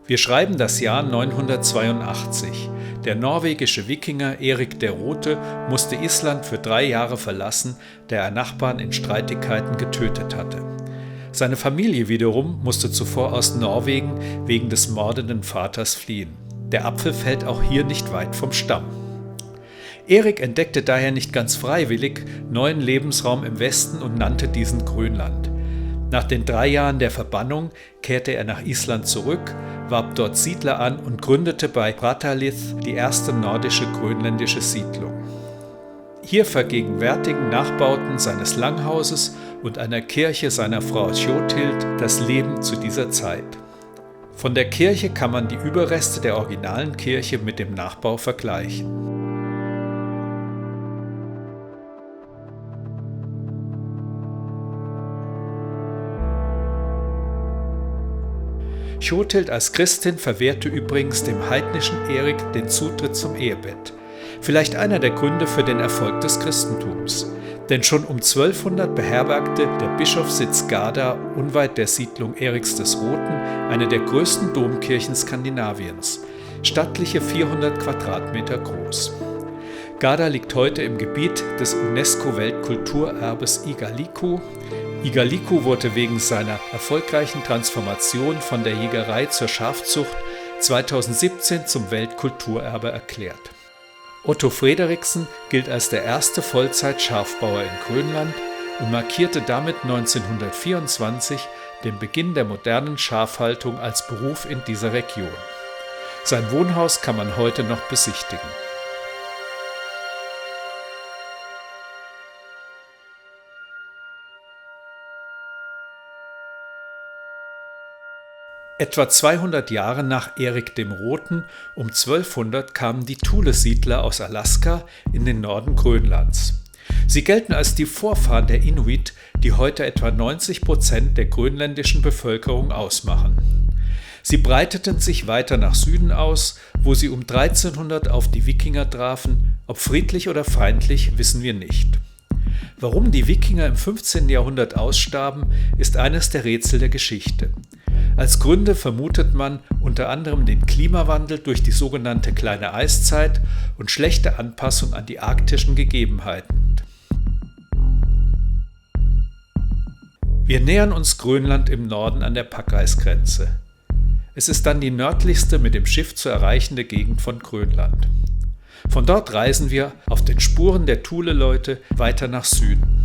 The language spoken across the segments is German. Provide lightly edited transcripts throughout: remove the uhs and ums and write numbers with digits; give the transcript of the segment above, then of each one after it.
Wir schreiben das Jahr 982. Der norwegische Wikinger Erik der Rote musste Island für 3 Jahre verlassen, da er Nachbarn in Streitigkeiten getötet hatte. Seine Familie wiederum musste zuvor aus Norwegen wegen des mordenden Vaters fliehen. Der Apfel fällt auch hier nicht weit vom Stamm. Erik entdeckte daher nicht ganz freiwillig neuen Lebensraum im Westen und nannte diesen Grönland. Nach den 3 Jahren der Verbannung kehrte er nach Island zurück, warb dort Siedler an und gründete bei Brattahlid die erste nordische grönländische Siedlung. Hier vergegenwärtigen Nachbauten seines Langhauses und einer Kirche seiner Frau Tjothild das Leben zu dieser Zeit. Von der Kirche kann man die Überreste der originalen Kirche mit dem Nachbau vergleichen. Tjothild als Christin verwehrte übrigens dem heidnischen Erik den Zutritt zum Ehebett. Vielleicht einer der Gründe für den Erfolg des Christentums. Denn schon um 1200 beherbergte der Bischofssitz Garda unweit der Siedlung Eriks des Roten eine der größten Domkirchen Skandinaviens, stattliche 400 Quadratmeter groß. Garda liegt heute im Gebiet des UNESCO-Weltkulturerbes Igaliku. Igaliku wurde wegen seiner erfolgreichen Transformation von der Jägerei zur Schafzucht 2017 zum Weltkulturerbe erklärt. Otto Frederiksen gilt als der erste Vollzeit-Schafbauer in Grönland und markierte damit 1924 den Beginn der modernen Schafhaltung als Beruf in dieser Region. Sein Wohnhaus kann man heute noch besichtigen. Etwa 200 Jahre nach Erik dem Roten, um 1200, kamen die Thule-Siedler aus Alaska in den Norden Grönlands. Sie gelten als die Vorfahren der Inuit, die heute etwa 90% der grönländischen Bevölkerung ausmachen. Sie breiteten sich weiter nach Süden aus, wo sie um 1300 auf die Wikinger trafen. Ob friedlich oder feindlich, wissen wir nicht. Warum die Wikinger im 15. Jahrhundert ausstarben, ist eines der Rätsel der Geschichte. Als Gründe vermutet man unter anderem den Klimawandel durch die sogenannte Kleine Eiszeit und schlechte Anpassung an die arktischen Gegebenheiten. Wir nähern uns Grönland im Norden an der Packeisgrenze. Es ist dann die nördlichste mit dem Schiff zu erreichende Gegend von Grönland. Von dort reisen wir auf den Spuren der Thule-Leute weiter nach Süden.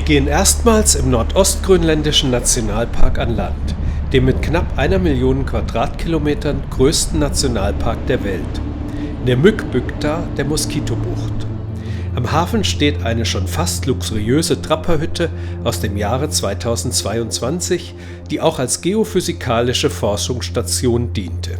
Wir gehen erstmals im nordostgrönländischen Nationalpark an Land, dem mit knapp 1 Million Quadratkilometern größten Nationalpark der Welt, in der Mückbukta der Moskitobucht. Am Hafen steht eine schon fast luxuriöse Trapperhütte aus dem Jahre 2022, die auch als geophysikalische Forschungsstation diente.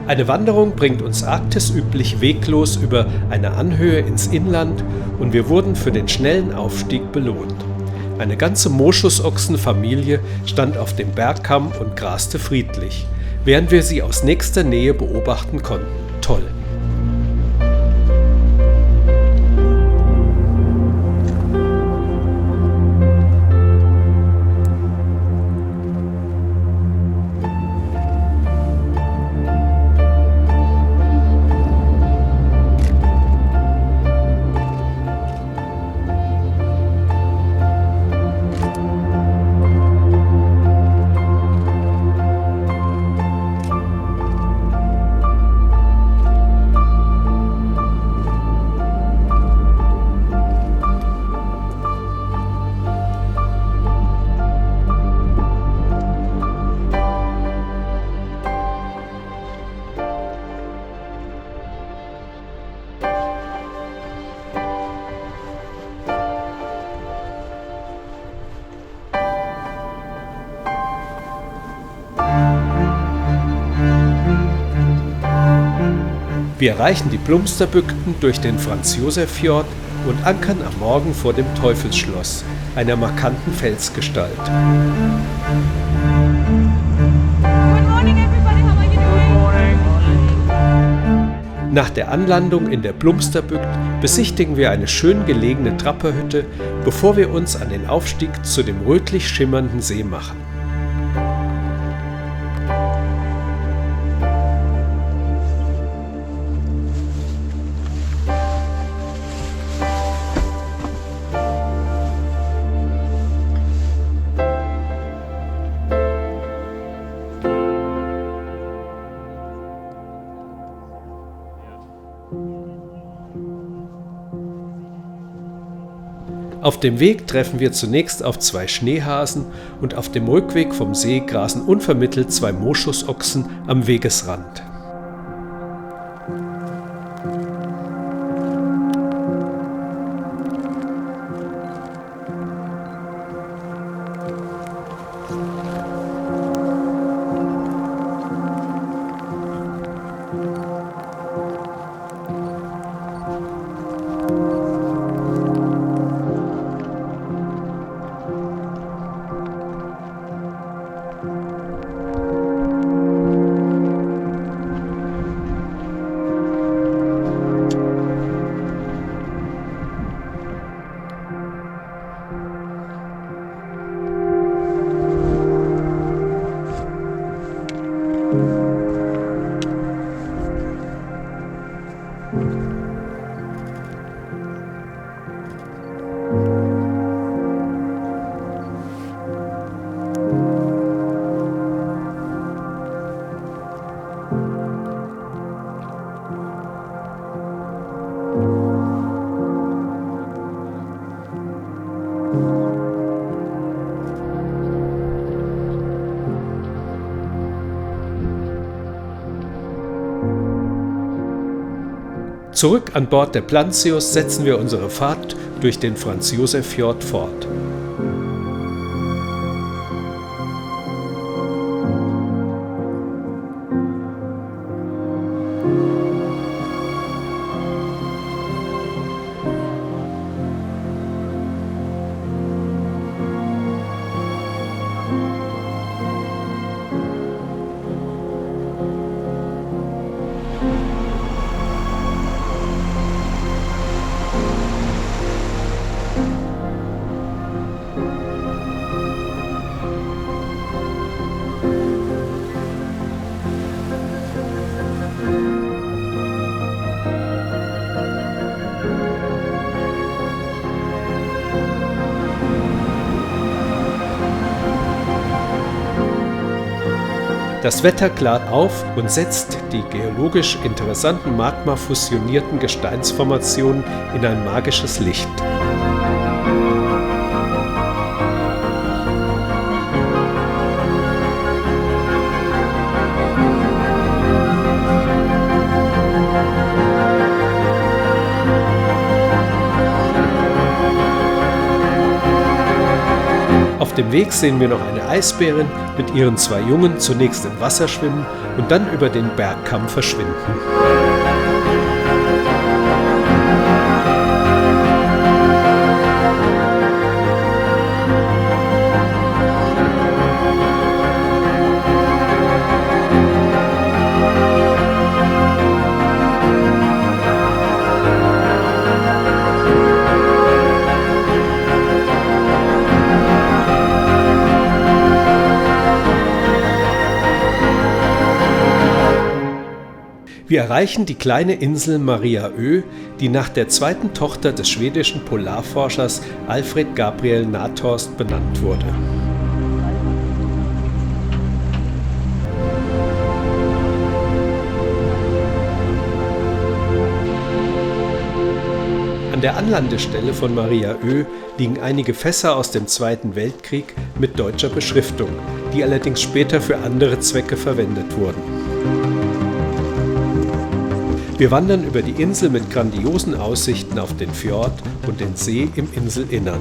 Eine Wanderung bringt uns arktisüblich weglos über eine Anhöhe ins Inland und wir wurden für den schnellen Aufstieg belohnt. Eine ganze Moschusochsenfamilie stand auf dem Bergkamm und graste friedlich, während wir sie aus nächster Nähe beobachten konnten. Toll! Wir erreichen die Blomsterbukten durch den Franz-Josef-Fjord und ankern am Morgen vor dem Teufelsschloss, einer markanten Felsgestalt. Good morning, everybody. How are you doing? Good morning. Nach der Anlandung in der Blomsterbukt besichtigen wir eine schön gelegene Trapperhütte, bevor wir uns an den Aufstieg zu dem rötlich schimmernden See machen. Auf dem Weg treffen wir zunächst auf 2 Schneehasen und auf dem Rückweg vom See grasen unvermittelt 2 Moschusochsen am Wegesrand. Zurück an Bord der Plantius setzen wir unsere Fahrt durch den Franz-Josef-Fjord fort. Das Wetter klart auf und setzt die geologisch interessanten magma-fusionierten Gesteinsformationen in ein magisches Licht. Auf dem Weg sehen wir noch eine Eisbärin mit ihren 2 Jungen zunächst im Wasser schwimmen und dann über den Bergkamm verschwinden. Wir erreichen die kleine Insel Mariaö, die nach der zweiten Tochter des schwedischen Polarforschers Alfred Gabriel Nathorst benannt wurde. An der Anlandestelle von Mariaö liegen einige Fässer aus dem Zweiten Weltkrieg mit deutscher Beschriftung, die allerdings später für andere Zwecke verwendet wurden. Wir wandern über die Insel mit grandiosen Aussichten auf den Fjord und den See im Inselinnern.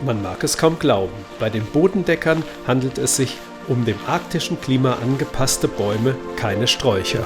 Man mag es kaum glauben, bei den Bodendeckern handelt es sich um dem arktischen Klima angepasste Bäume, keine Sträucher.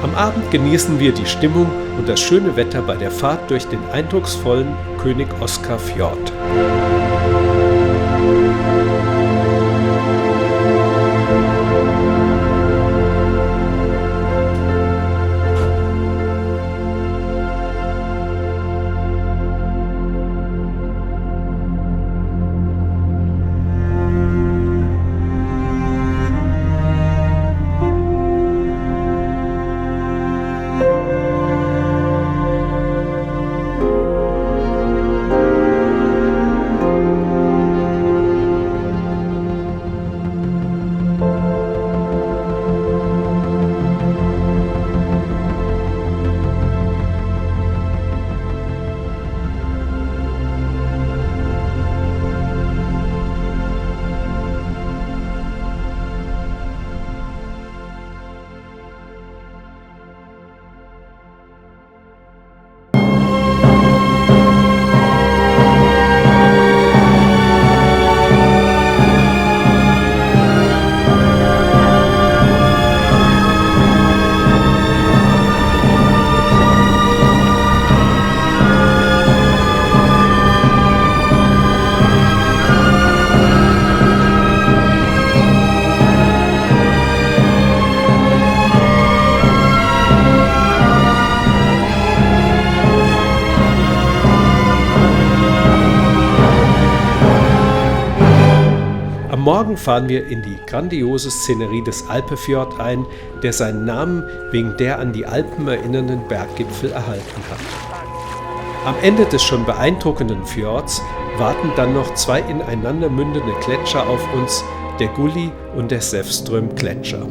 Am Abend genießen wir die Stimmung und das schöne Wetter bei der Fahrt durch den eindrucksvollen König Oskar Fjord. Morgen fahren wir in die grandiose Szenerie des Alpefjord ein, der seinen Namen wegen der an die Alpen erinnernden Berggipfel erhalten hat. Am Ende des schon beeindruckenden Fjords warten dann noch 2 ineinander mündende Gletscher auf uns, der Gulli und der Säfström-Gletscher.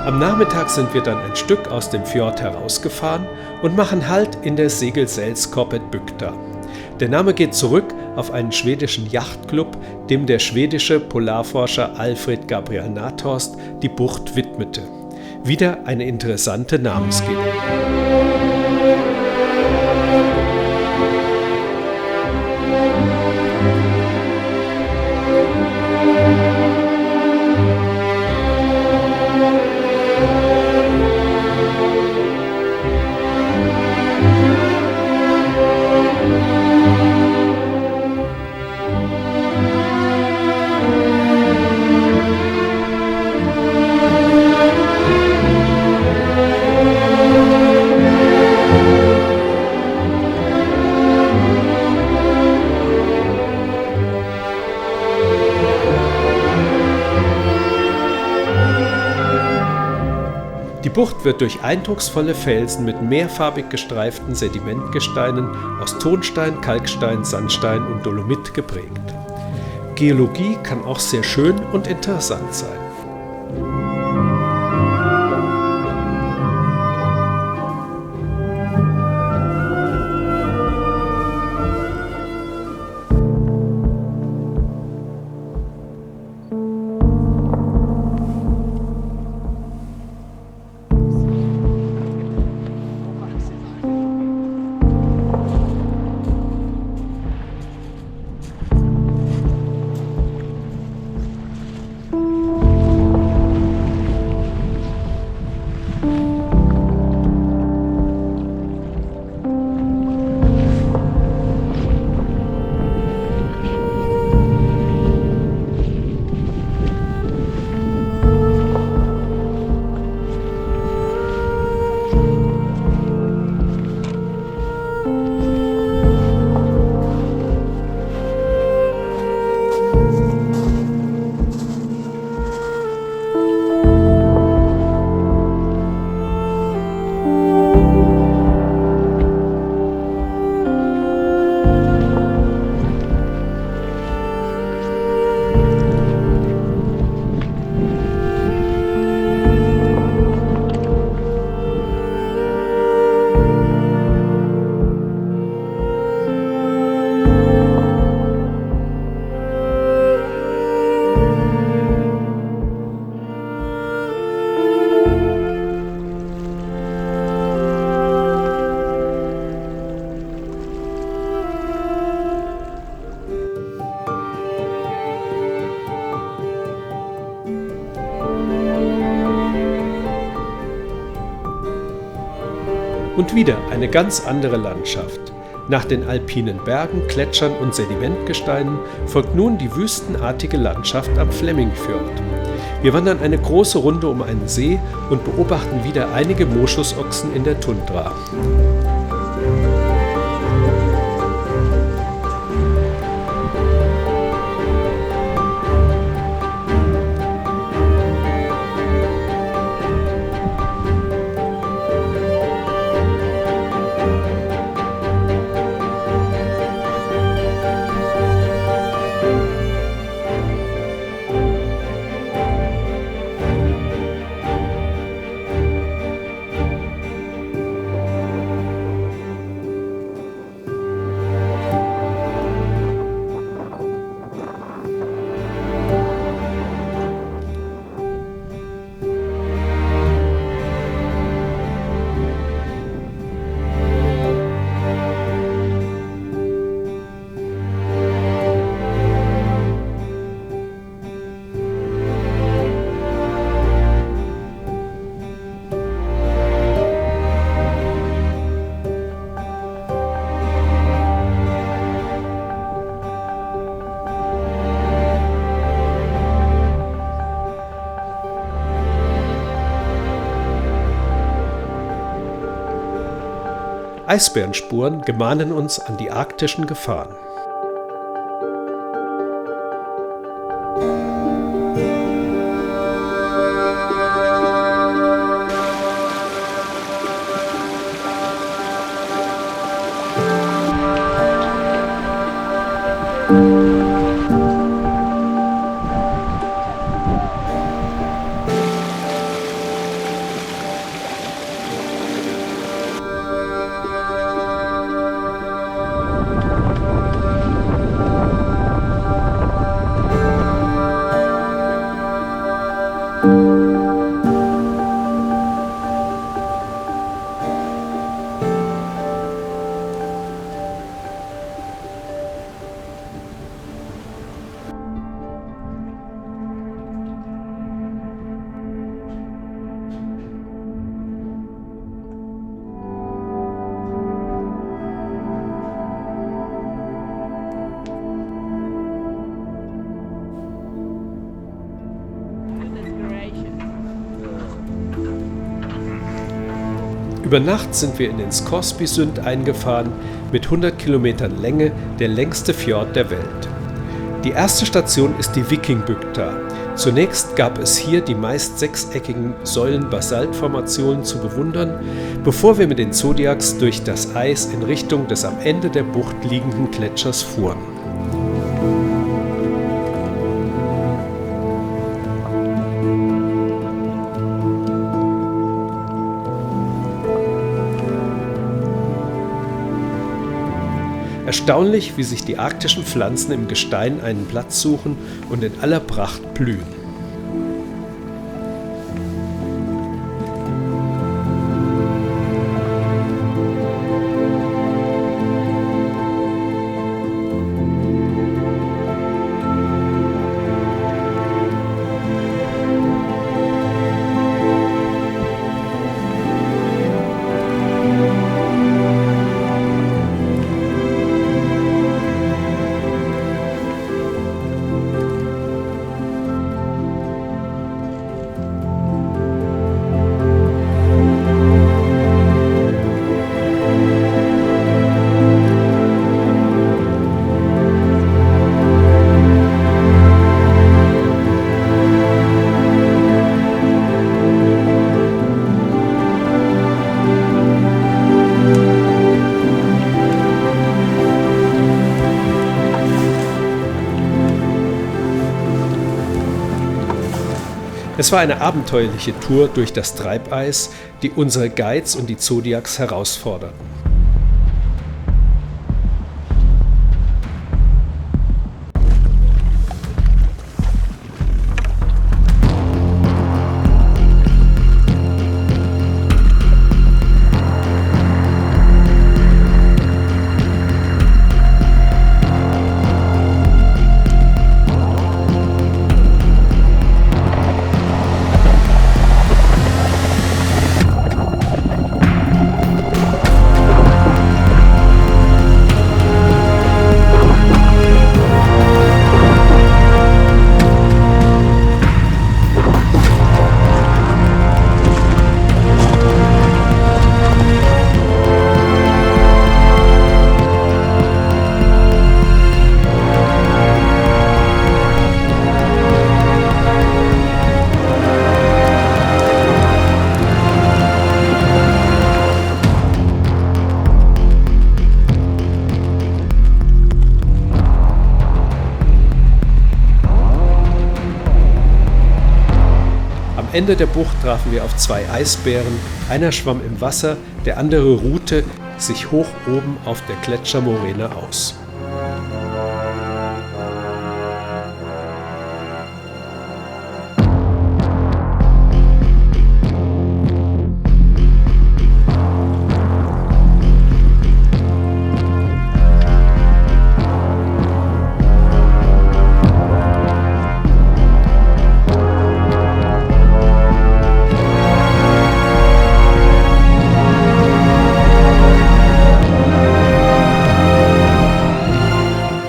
Am Nachmittag sind wir dann ein Stück aus dem Fjord herausgefahren und machen Halt in der Segelsällskapet-Bygda. Der Name geht zurück auf einen schwedischen Yachtclub, dem der schwedische Polarforscher Alfred Gabriel Nathorst die Bucht widmete. Wieder eine interessante Namensgebung. Die Bucht wird durch eindrucksvolle Felsen mit mehrfarbig gestreiften Sedimentgesteinen aus Tonstein, Kalkstein, Sandstein und Dolomit geprägt. Geologie kann auch sehr schön und interessant sein. Und wieder eine ganz andere Landschaft. Nach den alpinen Bergen, Gletschern und Sedimentgesteinen folgt nun die wüstenartige Landschaft am Flemmingfjord. Wir wandern eine große Runde um einen See und beobachten wieder einige Moschusochsen in der Tundra. Eisbärenspuren gemahnen uns an die arktischen Gefahren. Über Nacht sind wir in den Scoresby-Sund eingefahren, mit 100 Kilometern Länge der längste Fjord der Welt. Die erste Station ist die Vikingbukta. Zunächst gab es hier die meist sechseckigen Säulen-Basaltformationen zu bewundern, bevor wir mit den Zodiacs durch das Eis in Richtung des am Ende der Bucht liegenden Gletschers fuhren. Erstaunlich, wie sich die arktischen Pflanzen im Gestein einen Platz suchen und in aller Pracht blühen. Es war eine abenteuerliche Tour durch das Treibeis, die unsere Guides und die Zodiacs herausforderten. Ende der Bucht trafen wir auf 2 Eisbären. Einer schwamm im Wasser, der andere ruhte sich hoch oben auf der Gletschermoräne aus.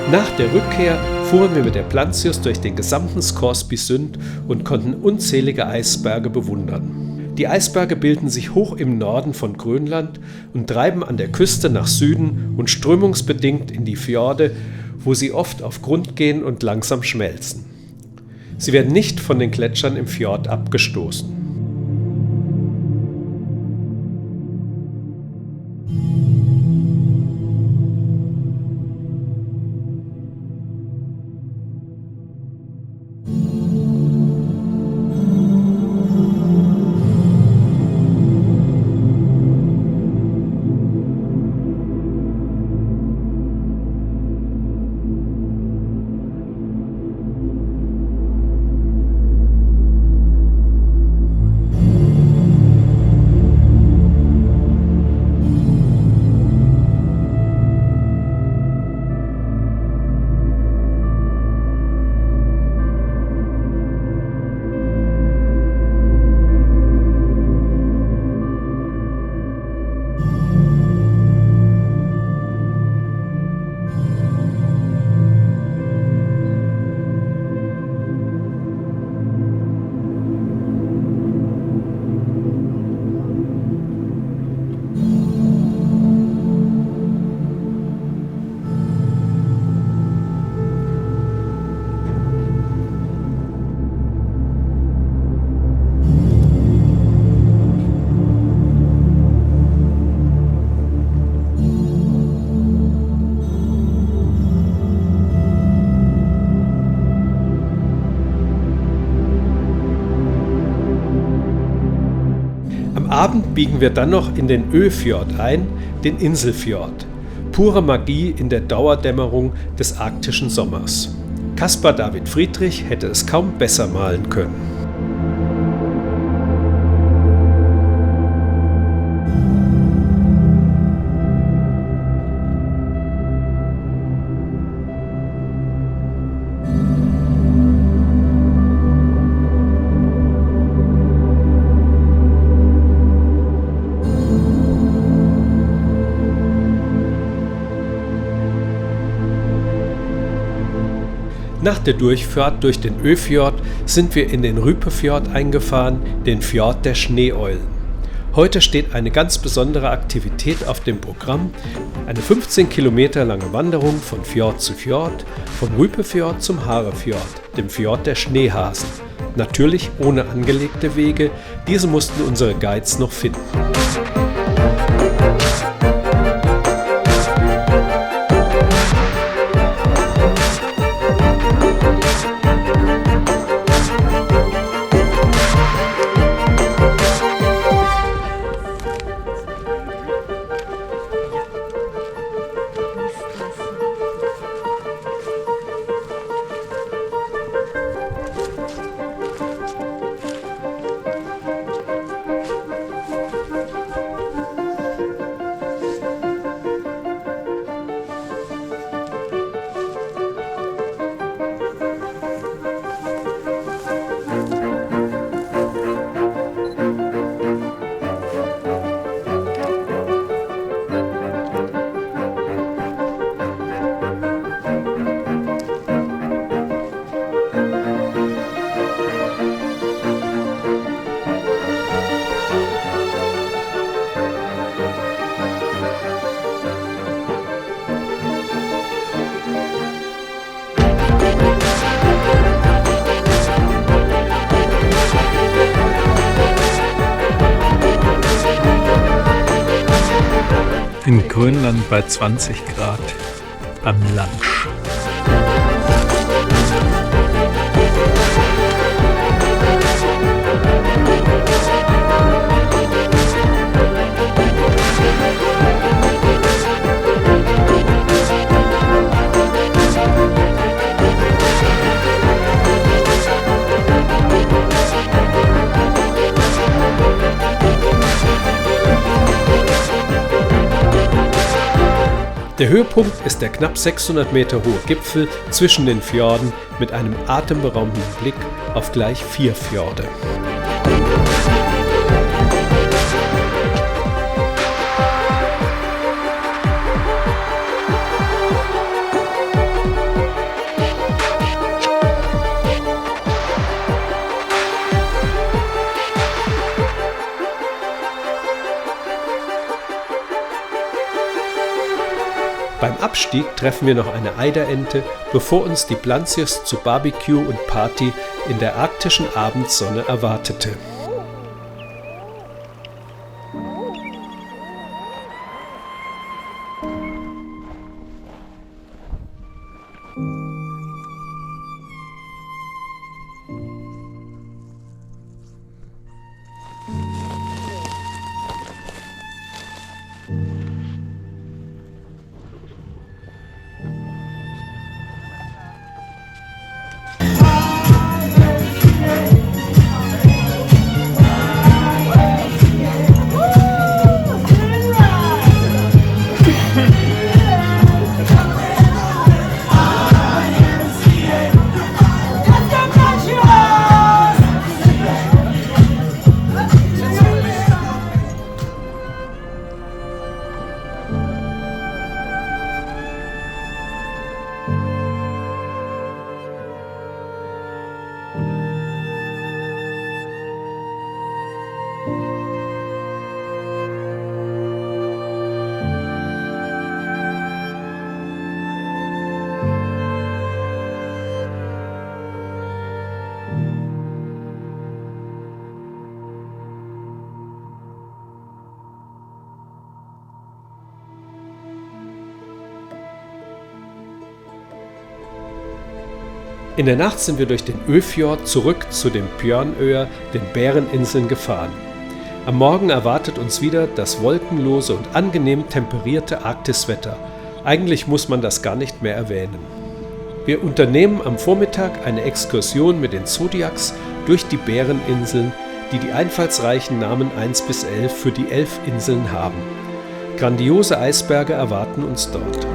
Nach der Rückkehr fuhren wir mit der Plantius durch den gesamten Scoresby-Sund und konnten unzählige Eisberge bewundern. Die Eisberge bilden sich hoch im Norden von Grönland und treiben an der Küste nach Süden und strömungsbedingt in die Fjorde, wo sie oft auf Grund gehen und langsam schmelzen. Sie werden nicht von den Gletschern im Fjord abgestoßen. Am Abend biegen wir dann noch in den Öfjord ein, den Inselfjord. Pure Magie in der Dauerdämmerung des arktischen Sommers. Caspar David Friedrich hätte es kaum besser malen können. Nach der Durchfahrt durch den Öfjord sind wir in den Rypefjord eingefahren, den Fjord der Schneeeulen. Heute steht eine ganz besondere Aktivität auf dem Programm, eine 15 Kilometer lange Wanderung von Fjord zu Fjord, vom Rypefjord zum Harefjord, dem Fjord der Schneehasen. Natürlich ohne angelegte Wege, diese mussten unsere Guides noch finden. In Grönland bei 20 Grad am Lunch. Der Höhepunkt ist der knapp 600 Meter hohe Gipfel zwischen den Fjorden mit einem atemberaubenden Blick auf gleich 4 Fjorde. Beim Abstieg treffen wir noch eine Eiderente, bevor uns die Blanzius zu Barbecue und Party in der arktischen Abendsonne erwartete. In der Nacht sind wir durch den Öfjord zurück zu den Bjørnøer, den Bäreninseln, gefahren. Am Morgen erwartet uns wieder das wolkenlose und angenehm temperierte Arktiswetter. Eigentlich muss man das gar nicht mehr erwähnen. Wir unternehmen am Vormittag eine Exkursion mit den Zodiacs durch die Bäreninseln, die die einfallsreichen Namen 1 bis 11 für die 11 Inseln haben. Grandiose Eisberge erwarten uns dort.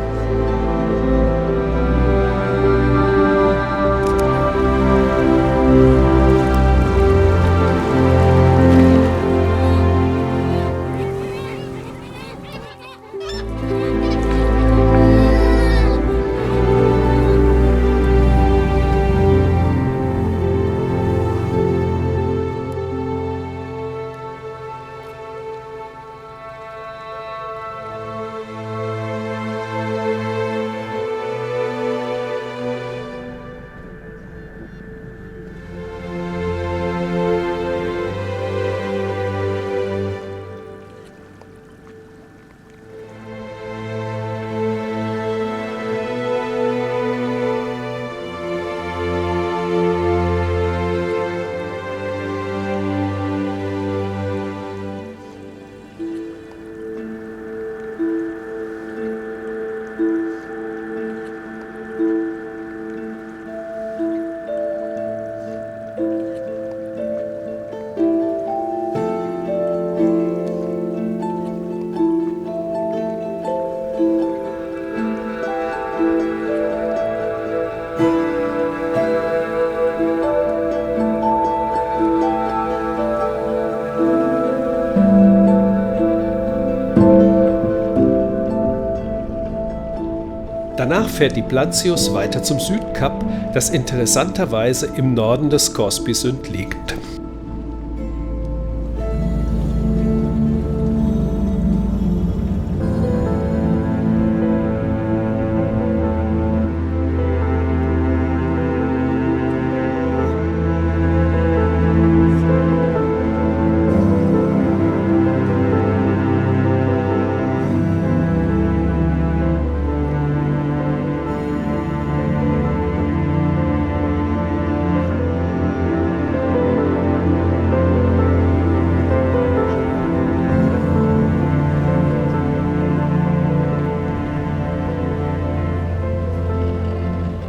Danach fährt die Blanzius weiter zum Südkap, das interessanterweise im Norden des Scoresbysund liegt.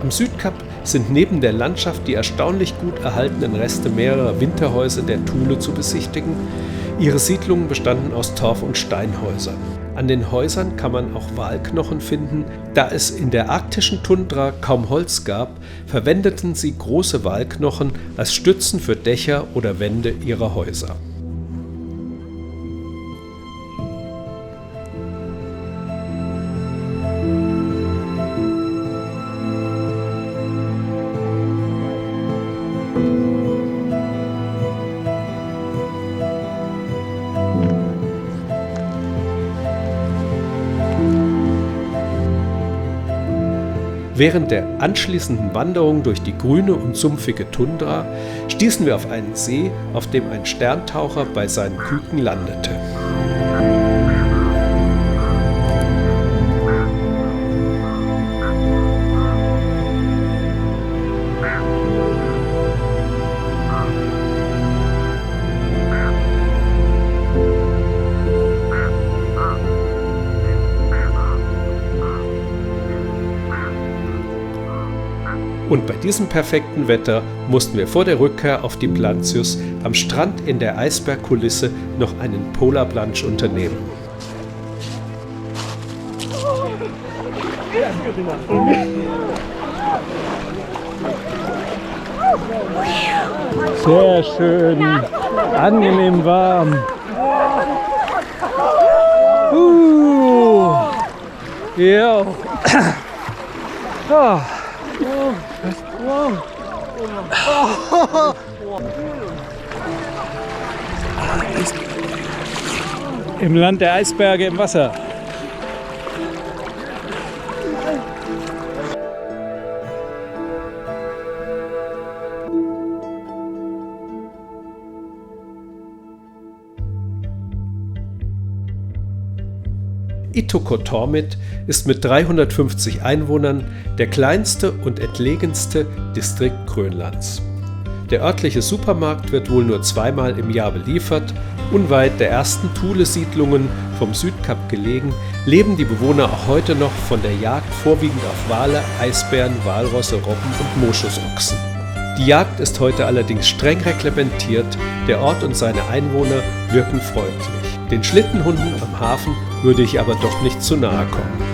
Am Südkap sind neben der Landschaft die erstaunlich gut erhaltenen Reste mehrerer Winterhäuser der Thule zu besichtigen, Ihre Siedlungen bestanden aus Torf- und Steinhäusern. An den Häusern kann man auch Walknochen finden. Da es in der arktischen Tundra kaum Holz gab, verwendeten sie große Walknochen als Stützen für Dächer oder Wände ihrer Häuser. Während der anschließenden Wanderung durch die grüne und sumpfige Tundra stießen wir auf einen See, auf dem ein Sterntaucher bei seinen Küken landete. Und bei diesem perfekten Wetter mussten wir vor der Rückkehr auf die Plantius am Strand in der Eisbergkulisse noch einen Polarplunge unternehmen. Sehr schön, angenehm warm. Ja. Oh. Im Land der Eisberge im Wasser. Ittoqqortoormiit ist mit 350 Einwohnern der kleinste und entlegenste Distrikt Grönlands. Der örtliche Supermarkt wird wohl nur zweimal im Jahr beliefert. Unweit der ersten Thule-Siedlungen vom Südkap gelegen, leben die Bewohner auch heute noch von der Jagd vorwiegend auf Wale, Eisbären, Walrosse, Robben und Moschusochsen. Die Jagd ist heute allerdings streng reglementiert, der Ort und seine Einwohner wirken freundlich. Den Schlittenhunden am Hafen würde ich aber doch nicht zu nahe kommen.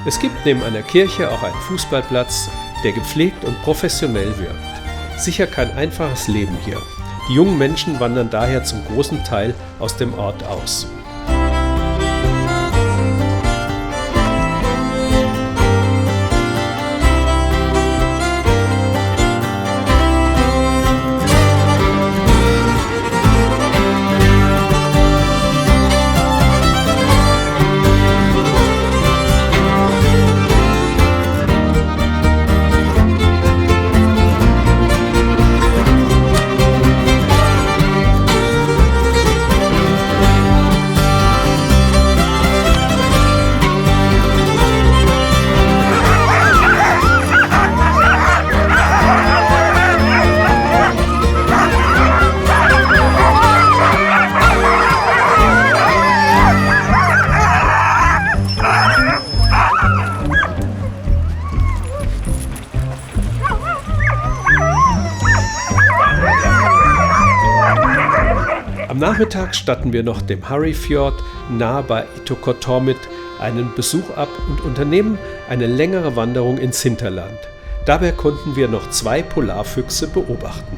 Es gibt neben einer Kirche auch einen Fußballplatz, der gepflegt und professionell wirkt. Sicher kein einfaches Leben hier. Die jungen Menschen wandern daher zum großen Teil aus dem Ort aus. Am Nachmittag statten wir noch dem Hurryfjord nahe bei Ittoqqortoormiit einen Besuch ab und unternehmen eine längere Wanderung ins Hinterland. Dabei konnten wir noch 2 Polarfüchse beobachten.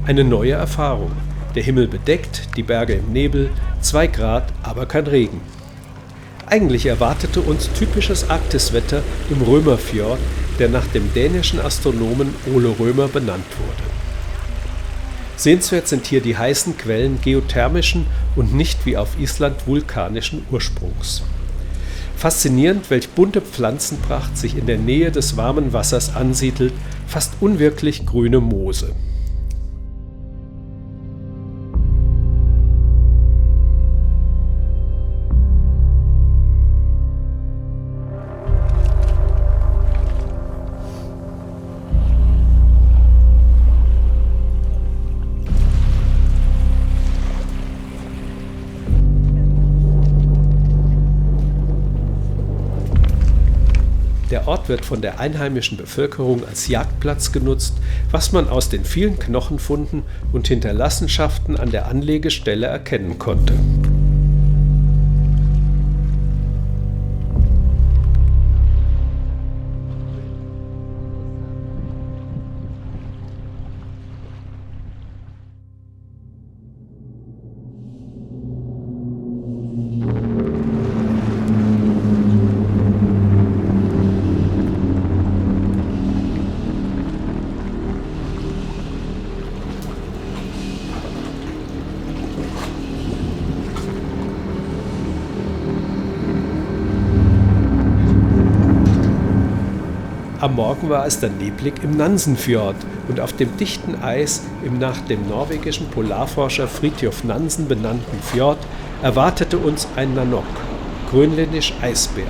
Eine neue Erfahrung. Der Himmel bedeckt, die Berge im Nebel, 2 Grad, aber kein Regen. Eigentlich erwartete uns typisches Arktiswetter im Römerfjord, der nach dem dänischen Astronomen Ole Römer benannt wurde. Sehenswert sind hier die heißen Quellen geothermischen und nicht wie auf Island vulkanischen Ursprungs. Faszinierend, welch bunte Pflanzenpracht sich in der Nähe des warmen Wassers ansiedelt, fast unwirklich grüne Moose. Der Ort wird von der einheimischen Bevölkerung als Jagdplatz genutzt, was man aus den vielen Knochenfunden und Hinterlassenschaften an der Anlegestelle erkennen konnte. Am Morgen war es dann neblig im Nansenfjord und auf dem dichten Eis im nach dem norwegischen Polarforscher Fridtjof Nansen benannten Fjord erwartete uns ein Nanook, grönländisch Eisbär.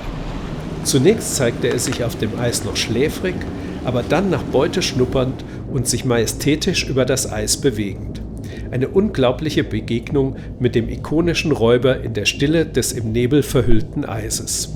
Zunächst zeigte er sich auf dem Eis noch schläfrig, aber dann nach Beute schnuppernd und sich majestätisch über das Eis bewegend. Eine unglaubliche Begegnung mit dem ikonischen Räuber in der Stille des im Nebel verhüllten Eises.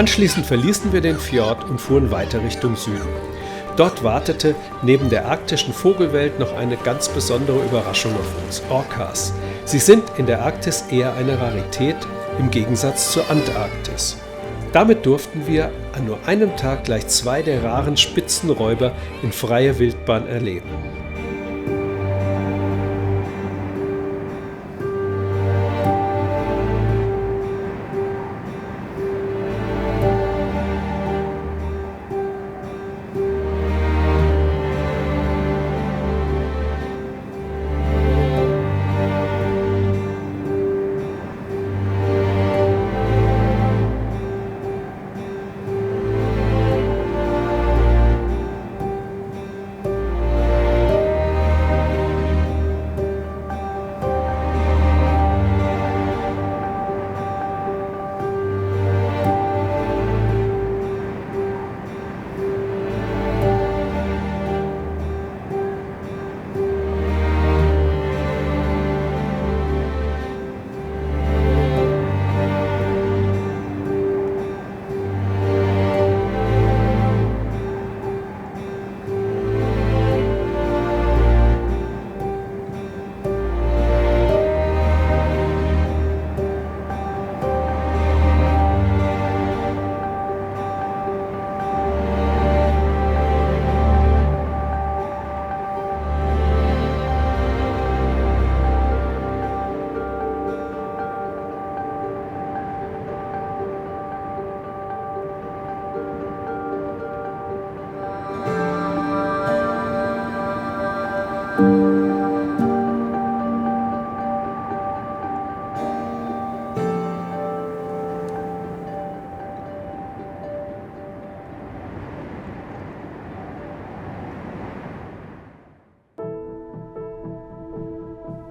Anschließend verließen wir den Fjord und fuhren weiter Richtung Süden. Dort wartete neben der arktischen Vogelwelt noch eine ganz besondere Überraschung auf uns: Orcas. Sie sind in der Arktis eher eine Rarität, im Gegensatz zur Antarktis. Damit durften wir an nur einem Tag gleich 2 der raren Spitzenräuber in freier Wildbahn erleben.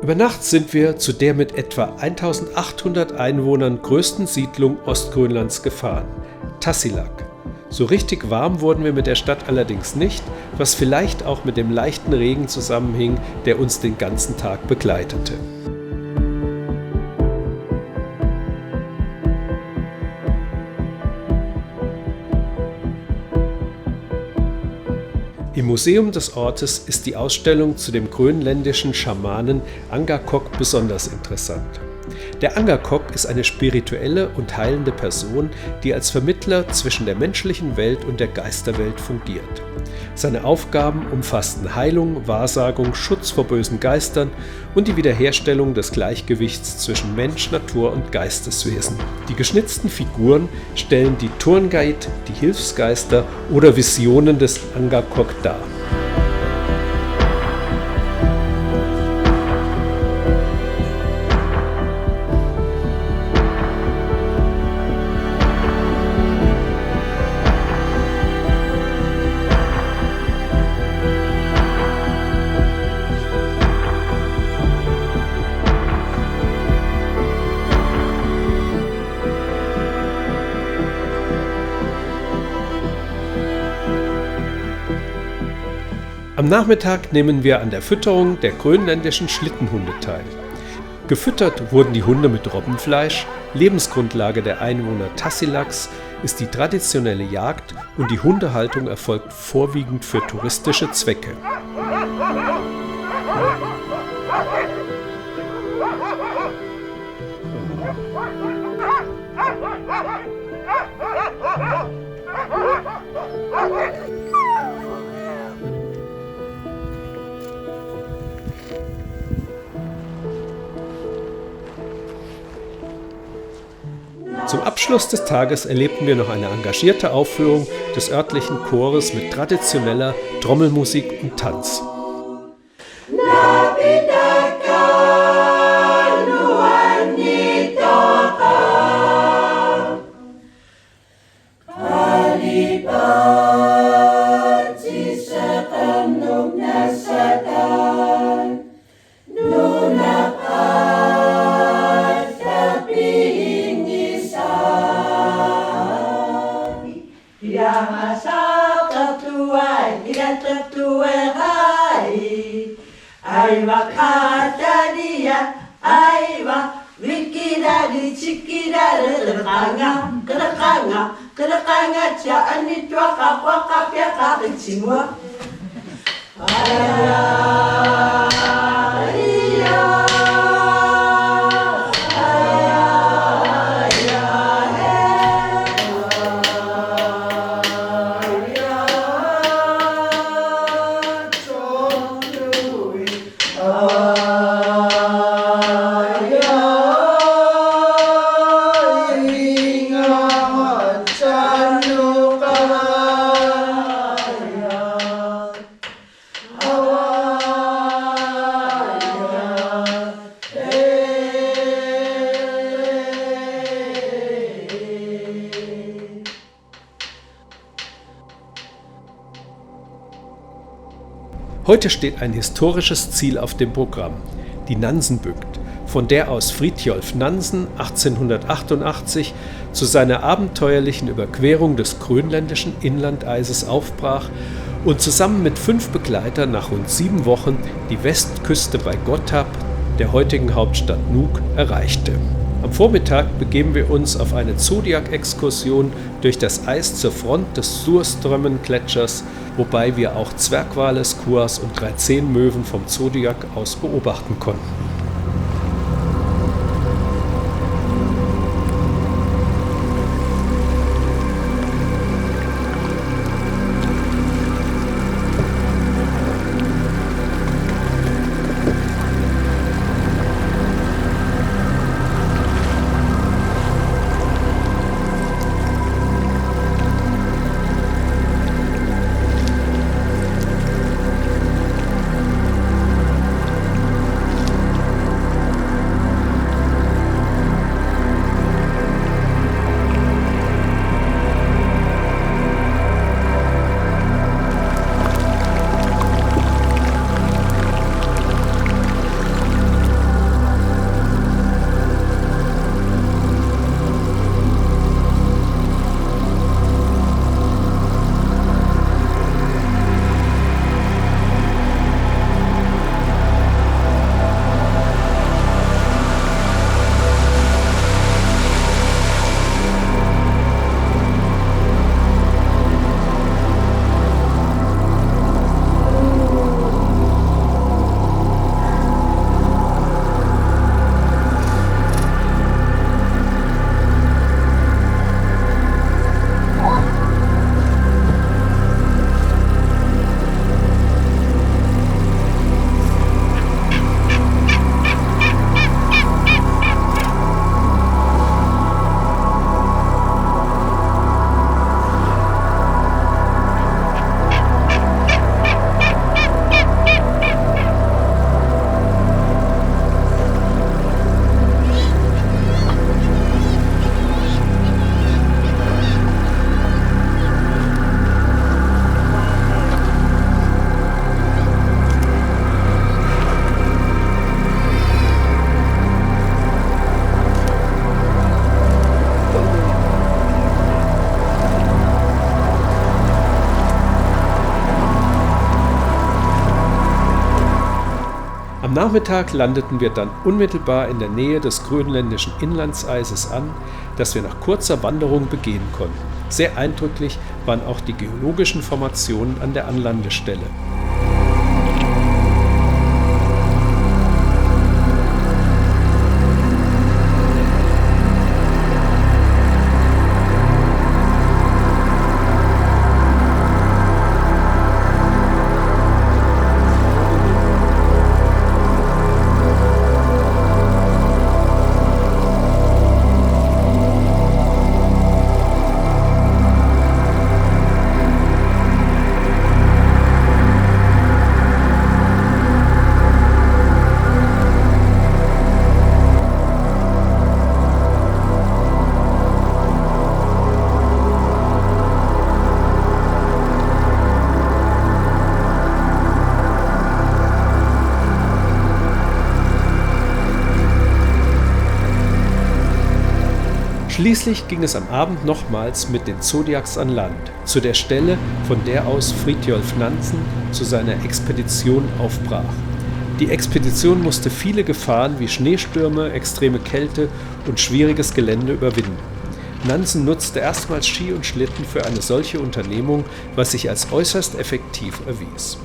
Über Nacht sind wir zu der mit etwa 1800 Einwohnern größten Siedlung Ostgrönlands gefahren, Tassilaq. So richtig warm wurden wir mit der Stadt allerdings nicht, was vielleicht auch mit dem leichten Regen zusammenhing, der uns den ganzen Tag begleitete. Im Museum des Ortes ist die Ausstellung zu dem grönländischen Schamanen Angakok besonders interessant. Der Angakok ist eine spirituelle und heilende Person, die als Vermittler zwischen der menschlichen Welt und der Geisterwelt fungiert. Seine Aufgaben umfassten Heilung, Wahrsagung, Schutz vor bösen Geistern und die Wiederherstellung des Gleichgewichts zwischen Mensch, Natur und Geisteswesen. Die geschnitzten Figuren stellen die Turngaid, die Hilfsgeister oder Visionen des Angakok dar. Am Nachmittag nehmen wir an der Fütterung der grönländischen Schlittenhunde teil. Gefüttert wurden die Hunde mit Robbenfleisch. Lebensgrundlage der Einwohner Tassilaqs ist die traditionelle Jagd und die Hundehaltung erfolgt vorwiegend für touristische Zwecke. Zum Abschluss des Tages erlebten wir noch eine engagierte Aufführung des örtlichen Chores mit traditioneller Trommelmusik und Tanz. Aiwa kataria, aiwa Wikidadi chikidadi kedekanga cha anitwa kakwa kapya kakichimwa. Heute steht ein historisches Ziel auf dem Programm, die Nansenbügt, von der aus Fridtjof Nansen 1888 zu seiner abenteuerlichen Überquerung des grönländischen Inlandeises aufbrach und zusammen mit 5 Begleitern nach rund 7 Wochen die Westküste bei Gottorp, der heutigen Hauptstadt Nuuk, erreichte. Am Vormittag begeben wir uns auf eine Zodiac-Exkursion durch das Eis zur Front des Surströmmen-Gletschers, wobei wir auch Zwergwale, Skuas und 3 Möwen vom Zodiac aus beobachten konnten. Am Nachmittag landeten wir dann unmittelbar in der Nähe des grönländischen Inlandseises an, das wir nach kurzer Wanderung begehen konnten. Sehr eindrücklich waren auch die geologischen Formationen an der Anlandestelle. Schließlich ging es am Abend nochmals mit den Zodiacs an Land, zu der Stelle, von der aus Fridtjof Nansen zu seiner Expedition aufbrach. Die Expedition musste viele Gefahren wie Schneestürme, extreme Kälte und schwieriges Gelände überwinden. Nansen nutzte erstmals Ski und Schlitten für eine solche Unternehmung, was sich als äußerst effektiv erwies.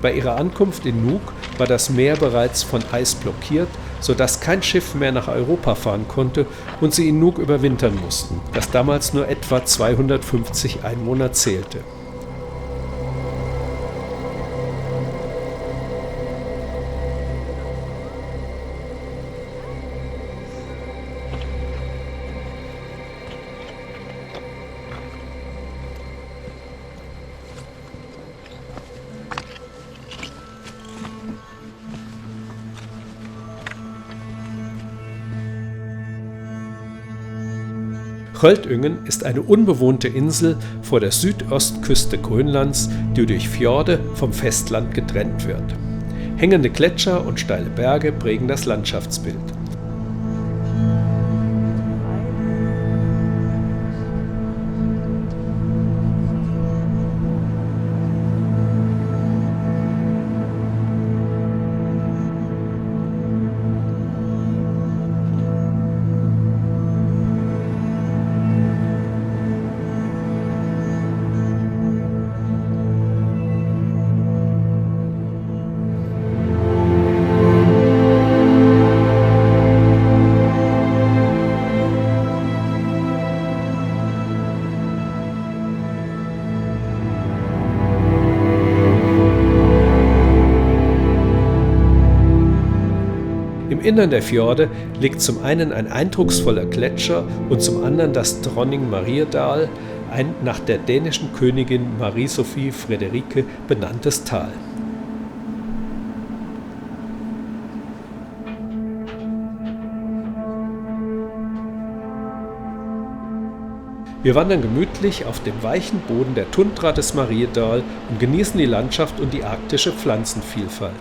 Bei ihrer Ankunft in Nuuk war das Meer bereits von Eis blockiert, sodass kein Schiff mehr nach Europa fahren konnte und sie in Nuuk überwintern mussten, das damals nur etwa 250 Einwohner zählte. Röltüngen ist eine unbewohnte Insel vor der Südostküste Grönlands, die durch Fjorde vom Festland getrennt wird. Hängende Gletscher und steile Berge prägen das Landschaftsbild. Im Innern der Fjorde liegt zum einen ein eindrucksvoller Gletscher und zum anderen das Dronning Mariedal, ein nach der dänischen Königin Marie Sophie Frederike benanntes Tal. Wir wandern gemütlich auf dem weichen Boden der Tundra des Mariedal und genießen die Landschaft und die arktische Pflanzenvielfalt.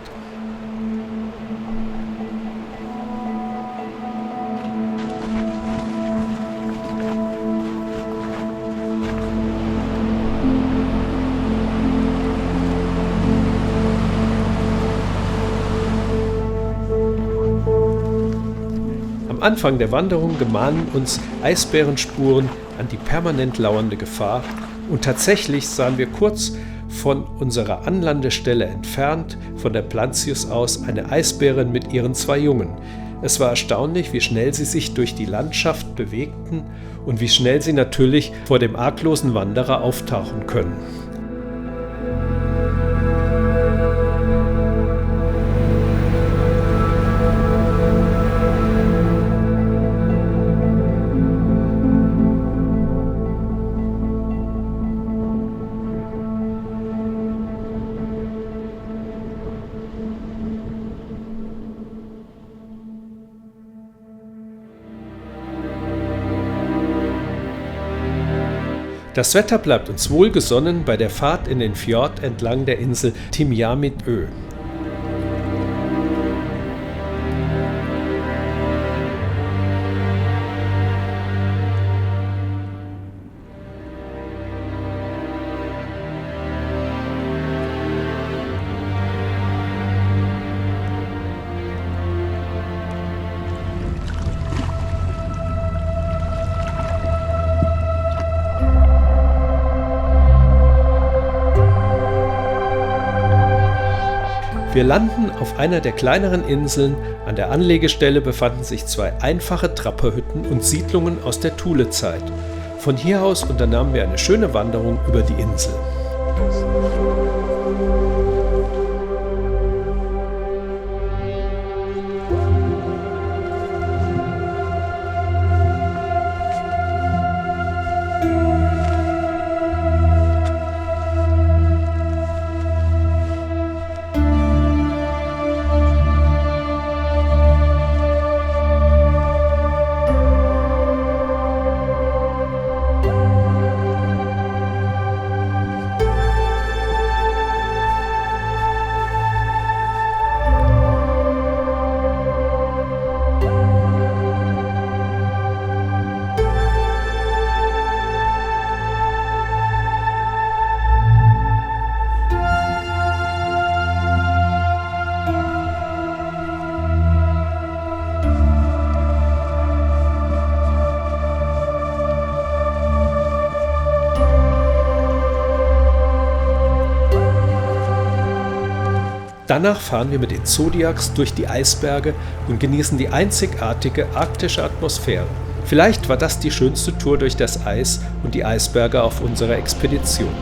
Am Anfang der Wanderung gemahnen uns Eisbärenspuren an die permanent lauernde Gefahr und tatsächlich sahen wir kurz von unserer Anlandestelle entfernt von der Plantius aus eine Eisbärin mit ihren 2 Jungen. Es war erstaunlich, wie schnell sie sich durch die Landschaft bewegten und wie schnell sie natürlich vor dem arglosen Wanderer auftauchen können. Das Wetter bleibt uns wohlgesonnen bei der Fahrt in den Fjord entlang der Insel Timiamit-Ö. Wir landen auf einer der kleineren Inseln. An der Anlegestelle befanden sich 2 einfache Trapperhütten und Siedlungen aus der Thule-Zeit. Von hier aus unternahmen wir eine schöne Wanderung über die Insel. Danach fahren wir mit den Zodiacs durch die Eisberge und genießen die einzigartige arktische Atmosphäre. Vielleicht war das die schönste Tour durch das Eis und die Eisberge auf unserer Expedition.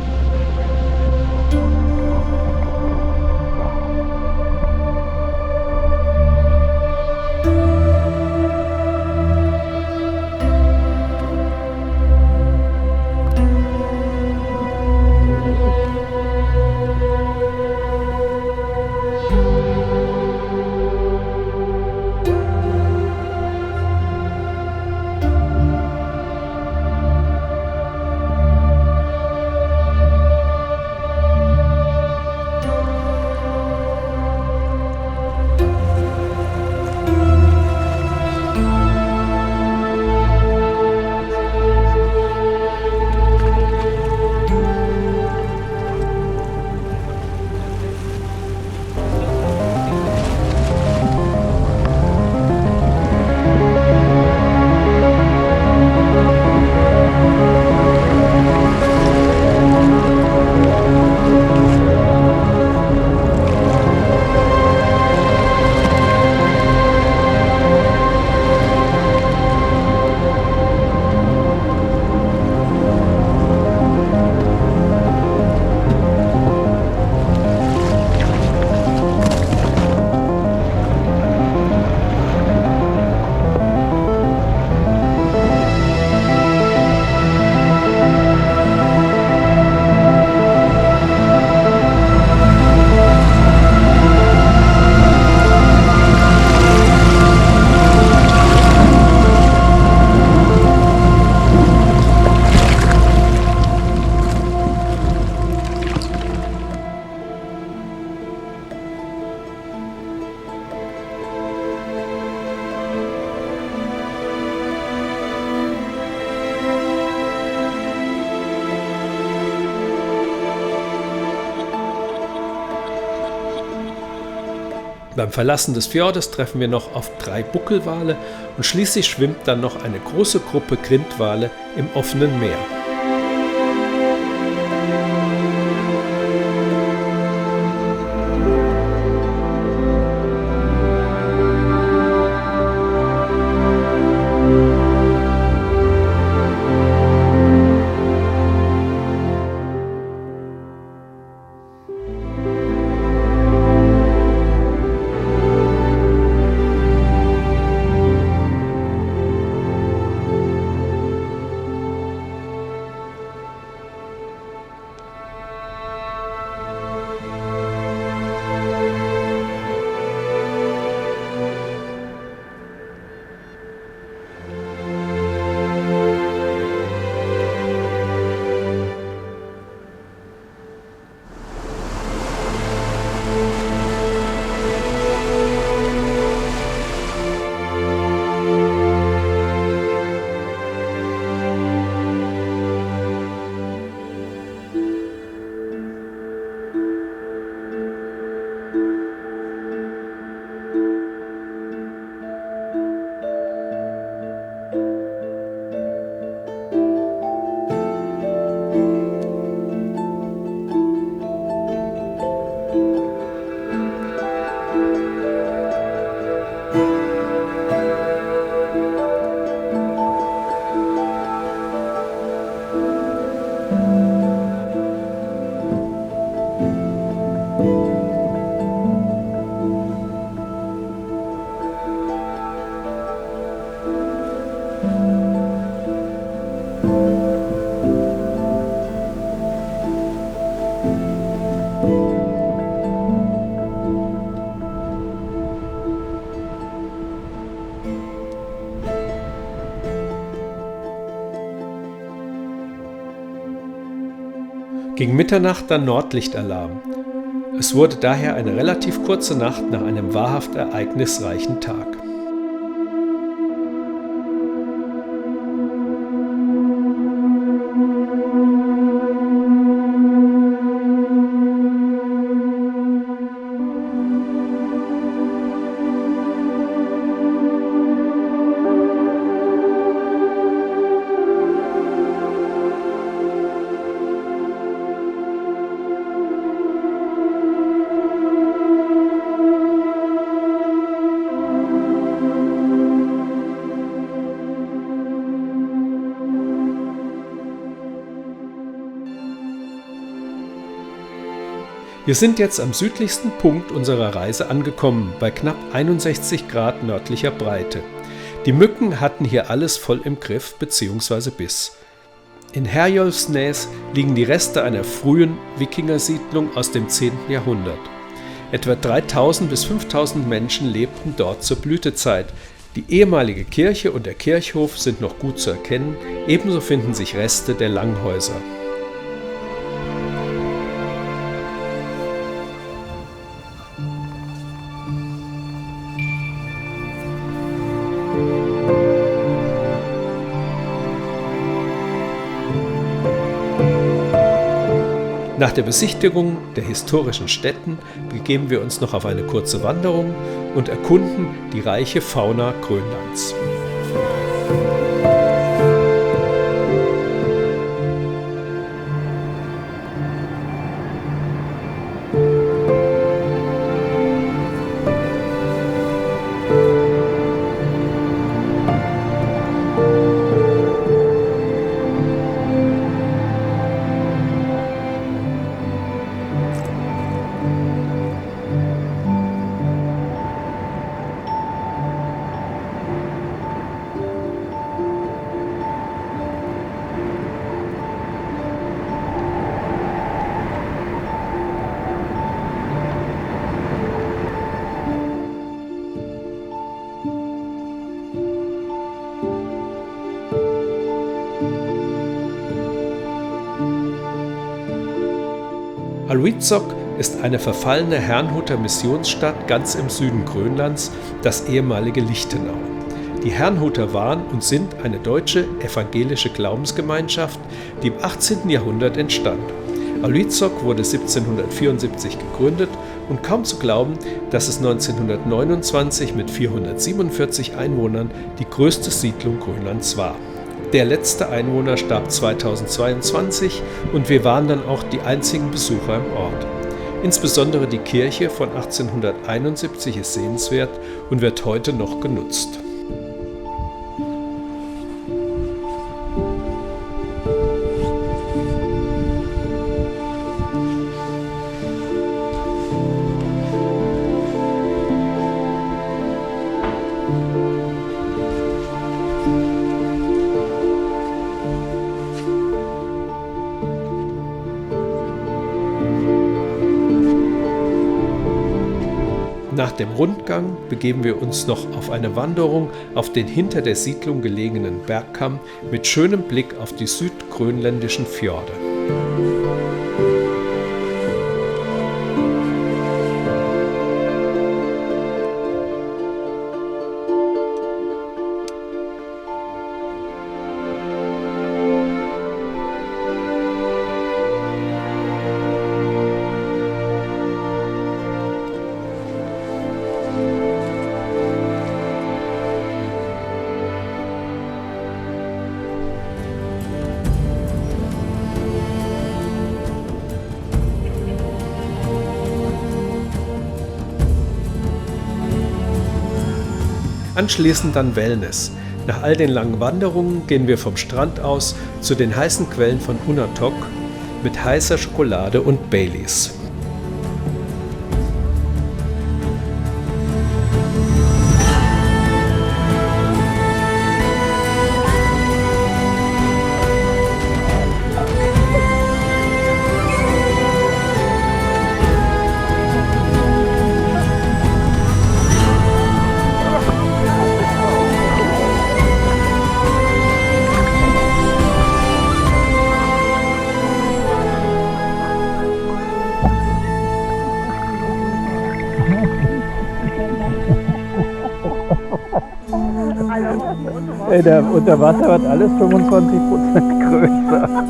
Beim Verlassen des Fjordes treffen wir noch auf 3 Buckelwale und schließlich schwimmt dann noch eine große Gruppe Grindwale im offenen Meer. Gegen Mitternacht dann Nordlichtalarm. Es wurde daher eine relativ kurze Nacht nach einem wahrhaft ereignisreichen Tag. Wir sind jetzt am südlichsten Punkt unserer Reise angekommen, bei knapp 61 Grad nördlicher Breite. Die Mücken hatten hier alles voll im Griff bzw. Biss. In Herjolfsnäs liegen die Reste einer frühen Wikingersiedlung aus dem 10. Jahrhundert. Etwa 3000 bis 5000 Menschen lebten dort zur Blütezeit. Die ehemalige Kirche und der Kirchhof sind noch gut zu erkennen, ebenso finden sich Reste der Langhäuser. Nach der Besichtigung der historischen Stätten begeben wir uns noch auf eine kurze Wanderung und erkunden die reiche Fauna Grönlands. Aluitsok ist eine verfallene Herrnhuter Missionsstadt ganz im Süden Grönlands, das ehemalige Lichtenau. Die Herrnhuter waren und sind eine deutsche evangelische Glaubensgemeinschaft, die im 18. Jahrhundert entstand. Aluitsok wurde 1774 gegründet und kaum zu glauben, dass es 1929 mit 447 Einwohnern die größte Siedlung Grönlands war. Der letzte Einwohner starb 2022 und wir waren dann auch die einzigen Besucher im Ort. Insbesondere die Kirche von 1871 ist sehenswert und wird heute noch genutzt. Nach dem Rundgang begeben wir uns noch auf eine Wanderung auf den hinter der Siedlung gelegenen Bergkamm mit schönem Blick auf die südgrönländischen Fjorde. Anschließend dann Wellness. Nach all den langen Wanderungen gehen wir vom Strand aus zu den heißen Quellen von Unatok mit heißer Schokolade und Baileys. Unter Wasser wird alles 25% größer.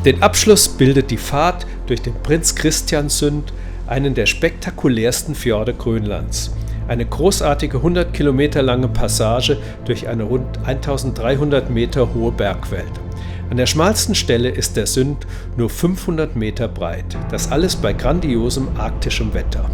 Den Abschluss bildet die Fahrt durch den Prins Christiansund, einen der spektakulärsten Fjorde Grönlands. Eine großartige 100 Kilometer lange Passage durch eine rund 1300 Meter hohe Bergwelt. An der schmalsten Stelle ist der Sund nur 500 Meter breit. Das alles bei grandiosem arktischem Wetter.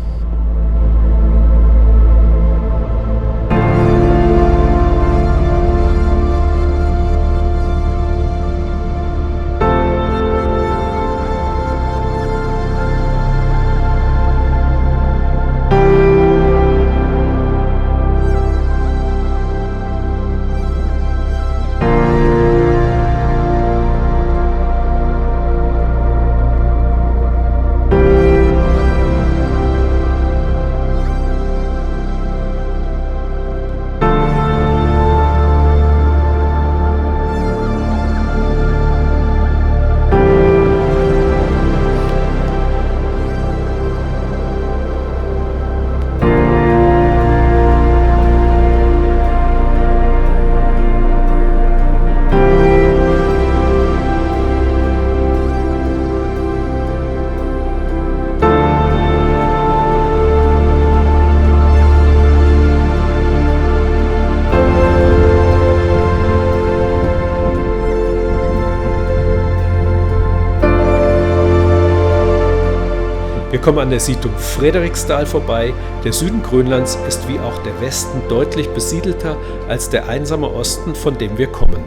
Wir kommen an der Siedlung Frederiksdal vorbei. Der Süden Grönlands ist wie auch der Westen deutlich besiedelter als der einsame Osten, von dem wir kommen.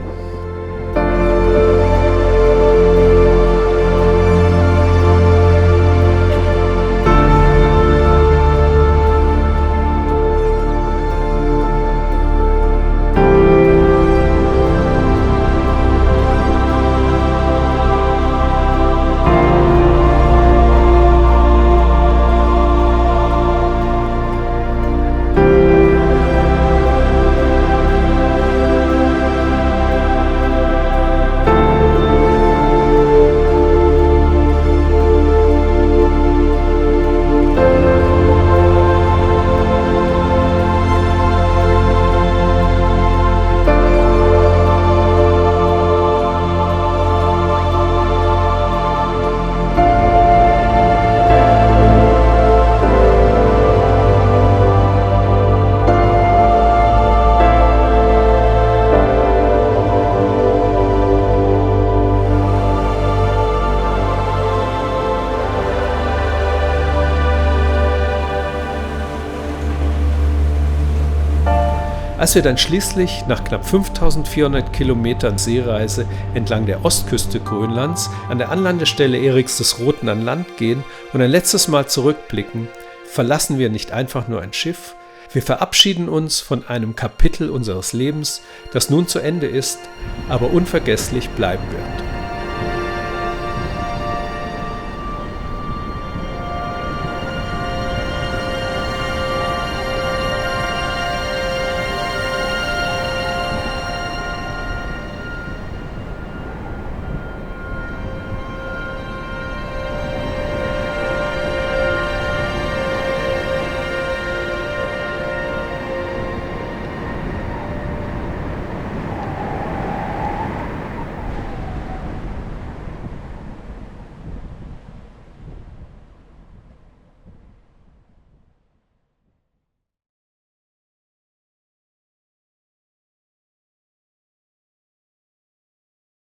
Als wir dann schließlich nach knapp 5400 Kilometern Seereise entlang der Ostküste Grönlands an der Anlandestelle Eriks des Roten an Land gehen und ein letztes Mal zurückblicken, verlassen wir nicht einfach nur ein Schiff, wir verabschieden uns von einem Kapitel unseres Lebens, das nun zu Ende ist, aber unvergesslich bleiben wird.